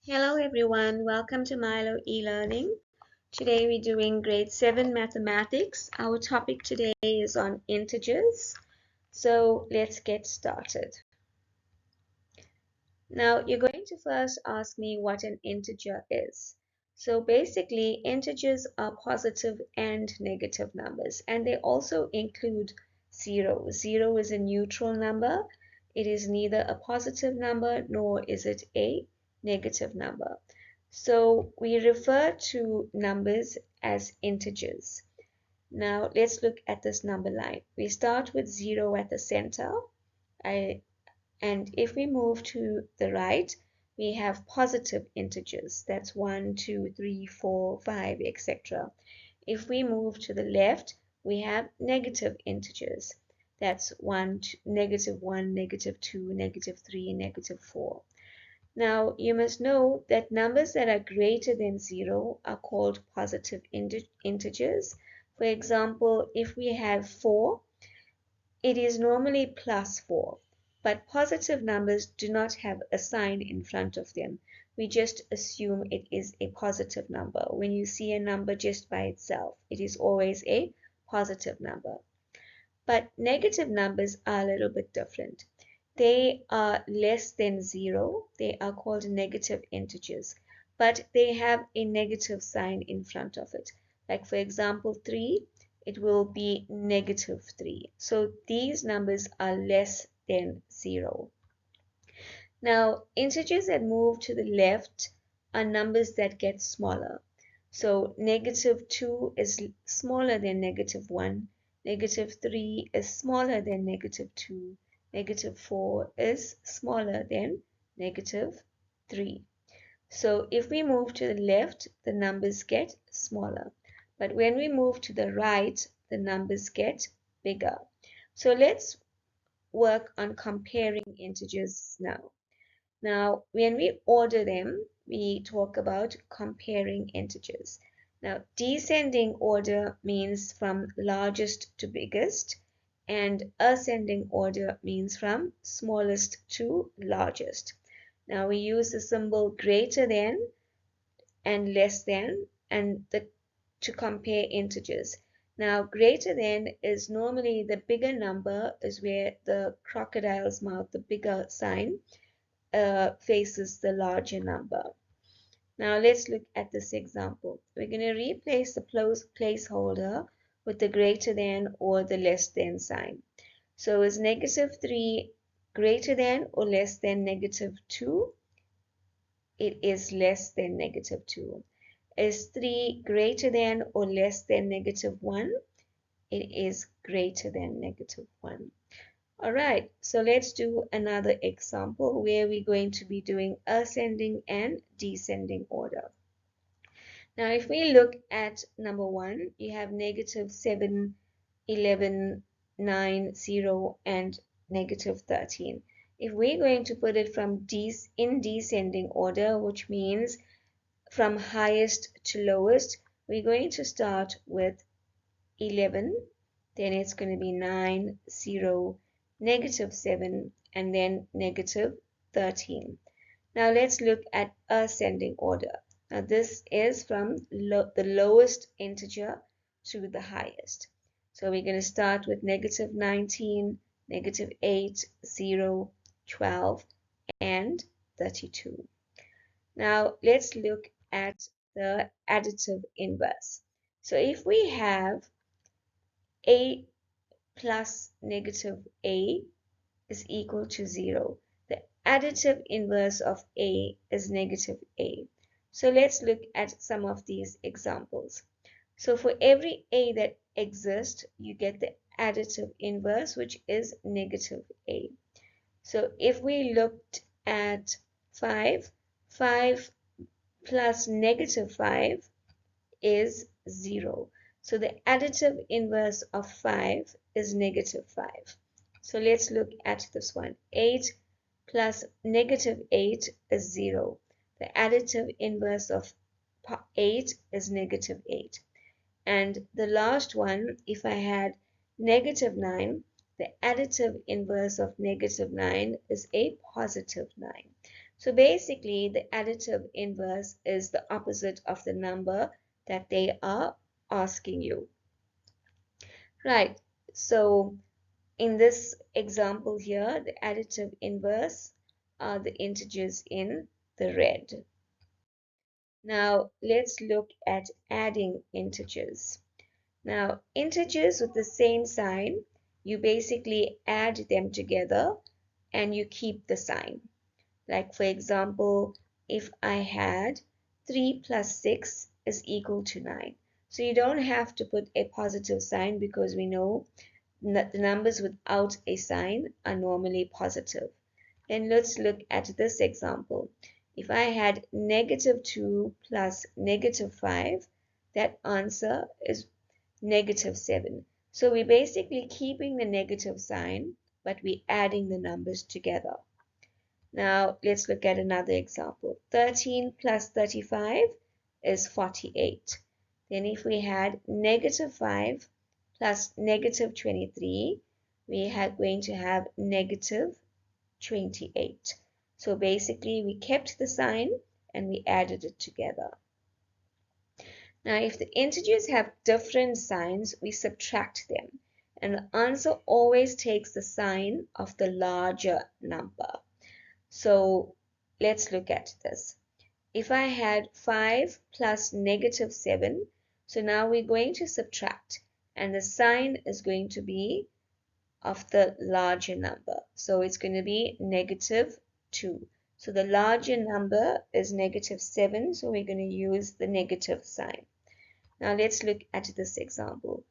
Hello everyone, welcome to Milo e-learning. Today we're doing grade 7 mathematics. Our topic today is on integers. So let's get started. Now you're going to first ask me what an integer is. So basically integers are positive and negative numbers, and they also include 0. 0 is a neutral number. It is neither a positive number nor is it a negative number. So we refer to numbers as integers. Now let's look at this number line. We start with 0 at the center. And if we move to the right, we have positive integers. That's 1, 2, 3, 4, 5, etc. If we move to the left, we have negative integers. That's negative 1, negative 2, negative 3, negative 4. Now, you must know that numbers that are greater than 0 are called positive integers. For example, if we have 4, it is normally plus 4. But positive numbers do not have a sign in front of them. We just assume it is a positive number. When you see a number just by itself, it is always a positive number. But negative numbers are a little bit different. They are less than 0. They are called negative integers, but they have a negative sign in front of it. Like for example, 3, it will be negative 3. So these numbers are less than 0. Now, integers that move to the left are numbers that get smaller. So negative 2 is smaller than negative 1. Negative 3 is smaller than negative 2. Negative 4 is smaller than negative 3. So if we move to the left, the numbers get smaller. But when we move to the right, the numbers get bigger. So let's work on comparing integers now. Now, when we order them, we talk about comparing integers. Now, descending order means from largest to biggest, and ascending order means from smallest to largest. Now, we use the symbol greater than and less than to compare integers. Now, greater than is normally the bigger number is where the crocodile's mouth, the bigger sign, faces the larger number. Now let's look at this example. We're going to replace the placeholder with the greater than or the less than sign. So is negative 3 greater than or less than negative 2? It is less than negative 2. Is 3 greater than or less than negative 1? It is greater than negative 1. All right, so let's do another example where we're going to be doing ascending and descending order. Now, if we look at number 1, you have negative 7, 11, 9, 0, and negative 13. If we're going to put it in descending order, which means from highest to lowest, we're going to start with 11, then it's going to be 9, 0, negative 7, and then negative 13. Now let's look at ascending order. Now this is from the lowest integer to the highest. So we're going to start with negative 19, negative 8, 0, 12, and 32. Now let's look at the additive inverse. So if we have a plus negative a is equal to 0. The additive inverse of a is negative a. So let's look at some of these examples. So for every a that exists, you get the additive inverse, which is negative a. So if we looked at 5, 5 plus negative 5 is 0. So the additive inverse of 5 is negative 5. So let's look at this one. 8 plus negative 8 is 0. The additive inverse of 8 is negative 8. And the last one, if I had negative 9, the additive inverse of negative 9 is a positive 9. So basically, the additive inverse is the opposite of the number that they are asking you. Right, so in this example here, the additive inverse are the integers in the red. Now let's look at adding integers. Now integers with the same sign, you basically add them together and you keep the sign. Like for example, if I had 3 plus 6 is equal to 9. So you don't have to put a positive sign because we know that the numbers without a sign are normally positive. Then let's look at this example. If I had negative 2 plus negative 5, that answer is negative 7. So we're basically keeping the negative sign, but we're adding the numbers together. Now let's look at another example. 13 plus 35 is 48. Then if we had negative 5 plus negative 23, we are going to have negative 28. So basically we kept the sign and we added it together. Now if the integers have different signs, we subtract them. And the answer always takes the sign of the larger number. So let's look at this. If I had 5 plus negative 7, so now we're going to subtract, and the sign is going to be of the larger number. So it's going to be negative 2. So the larger number is negative 7, so we're going to use the negative sign. Now let's look at this example.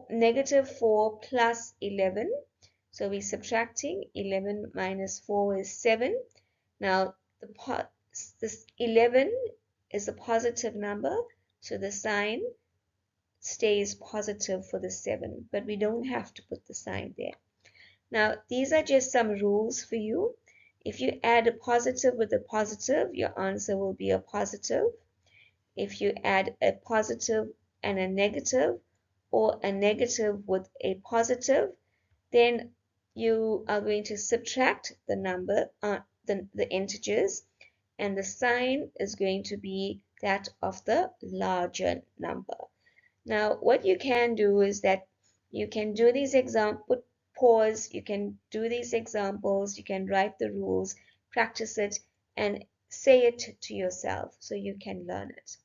Negative 4 plus 11. So we're subtracting. 11 minus 4 is 7. Now this 11 is a positive number, so the sign stays positive for the 7, but we don't have to put the sign there. Now these are just some rules for you. If you add a positive with a positive, your answer will be a positive. If you add a positive and a negative, or a negative with a positive, then you are going to subtract the number, the integers, and the sign is going to be that of the larger number. Now, what you can do is that you can do these examples, pause, you can do these examples, you can write the rules, practice it, and say it to yourself so you can learn it.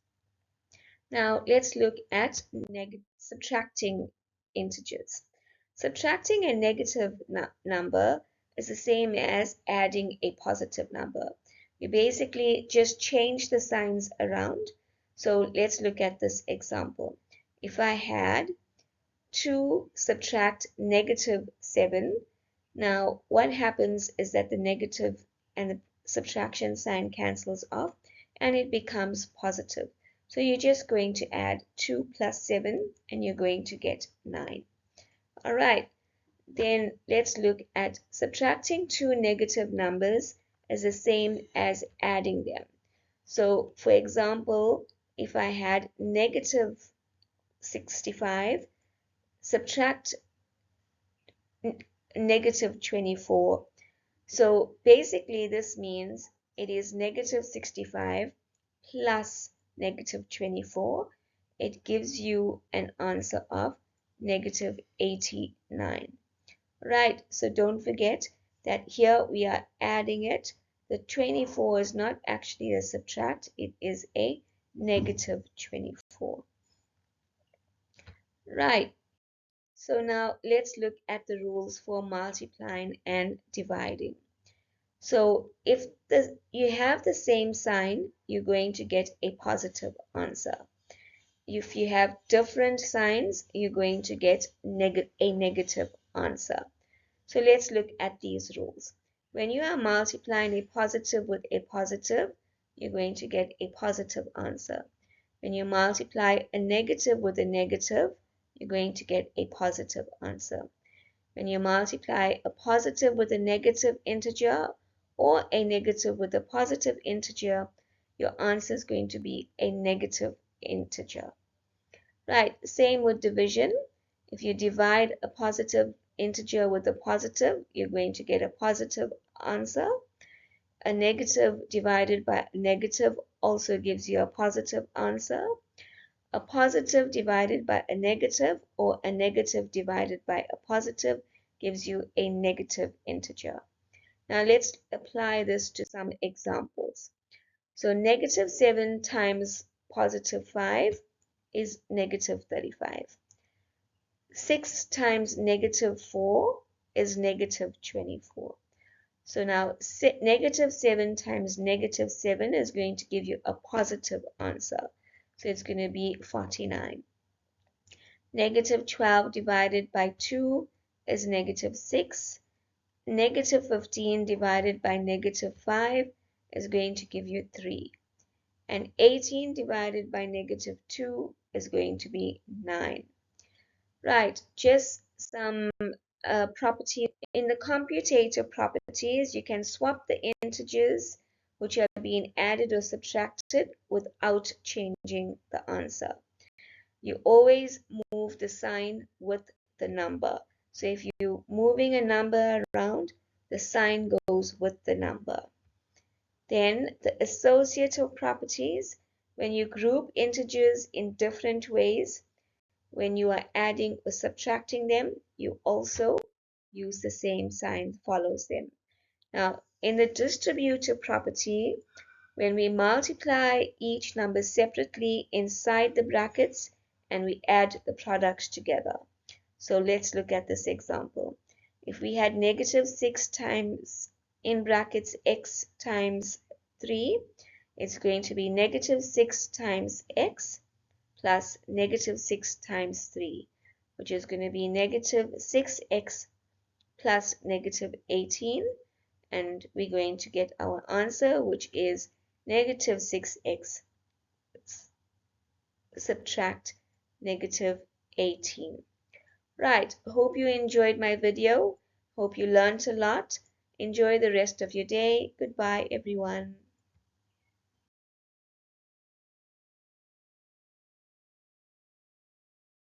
Now, let's look at subtracting integers. Subtracting a negative number is the same as adding a positive number. We basically just change the signs around. So let's look at this example. If I had 2 subtract negative 7, now what happens is that the negative and the subtraction sign cancels off and it becomes positive. So you're just going to add 2 plus 7 and you're going to get 9. All right, then let's look at subtracting two negative numbers is the same as adding them. So for example, if I had negative 65, subtract negative 24. So basically this means it is negative 65 plus negative 24. It gives you an answer of negative 89. Right, so don't forget that here we are adding it. The 24 is not actually a subtract, it is a negative 24. Right, so now let's look at the rules for multiplying and dividing. So if you have the same sign, you're going to get a positive answer. If you have different signs, you're going to get a negative answer. So let's look at these rules. When you are multiplying a positive with a positive, you're going to get a positive answer. When you multiply a negative with a negative, you're going to get a positive answer. When you multiply a positive with a negative integer or a negative with a positive integer, your answer is going to be a negative integer. Right, same with division. If you divide a positive integer with a positive, you're going to get a positive answer. a negative divided by a negative also gives you a positive answer. A positive divided by a negative or a negative divided by a positive gives you a negative integer. Now let's apply this to some examples. So negative 7 times positive 5 is negative 35. 6 times negative 4 is negative 24. So now negative 7 times negative 7 is going to give you a positive answer. So it's going to be 49. Negative 12 divided by 2 is negative 6. Negative 15 divided by negative 5 is going to give you 3. And 18 divided by negative 2 is going to be 9. Right, just some property. In the commutator properties, you can swap the integers which are being added or subtracted without changing the answer. You always move the sign with the number. So if you're moving a number around, the sign goes with the number. Then the associative properties, when you group integers in different ways, when you are adding or subtracting them, you also use the same sign follows them. Now, in the distributive property, when we multiply each number separately inside the brackets and we add the products together. So let's look at this example. If we had negative 6 times in brackets x times 3, it's going to be negative 6 times x plus negative 6 times 3, which is going to be negative 6x plus negative 18. And we're going to get our answer, which is negative 6x subtract negative 18. Right, hope you enjoyed my video. Hope you learned a lot. Enjoy the rest of your day. Goodbye, everyone.